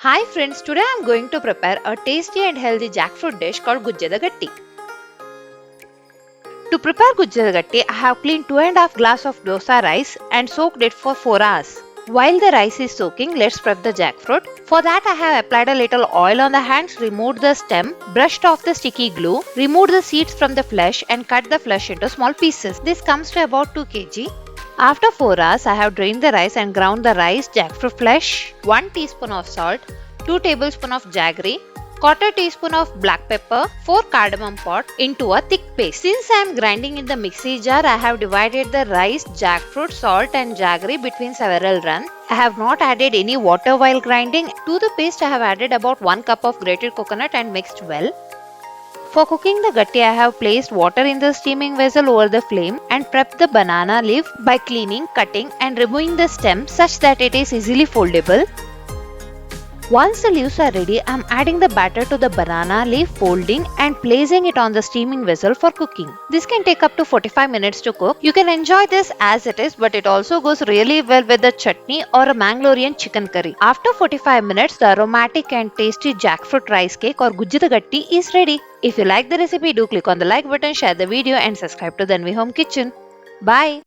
Hi friends, today I am going to prepare a tasty and healthy jackfruit dish called Gujje Da Gatti. To prepare Gujje Da Gatti, I have cleaned 2.5 glass of dosa rice and soaked it for 4 hours. While the rice is soaking, let's prep the jackfruit. For that I have applied a little oil on the hands, removed the stem, brushed off the sticky glue, removed the seeds from the flesh and cut the flesh into small pieces. This comes to about 2 kg. After 4 hours, I have drained the rice and ground the rice, jackfruit flesh, 1 teaspoon of salt, 2 tablespoons of jaggery, 1/4 teaspoon of black pepper, 4 cardamom pot into a thick paste. Since I am grinding in the mixie jar, I have divided the rice, jackfruit, salt and jaggery between several runs. I have not added any water while grinding. To the paste, I have added about 1 cup of grated coconut and mixed well. For cooking the gatti, I have placed water in the steaming vessel over the flame and prepped the banana leaf by cleaning, cutting and removing the stem such that it is easily foldable. Once the leaves are ready, I am adding the batter to the banana leaf, folding and placing it on the steaming vessel for cooking. This can take up to 45 minutes to cook. You can enjoy this as it is, but it also goes really well with the chutney or a Mangalorean chicken curry. After 45 minutes, the aromatic and tasty jackfruit rice cake or Gujje Da Gatti is ready. If you like the recipe, do click on the like button, share the video and subscribe to the Envy Home Kitchen. Bye.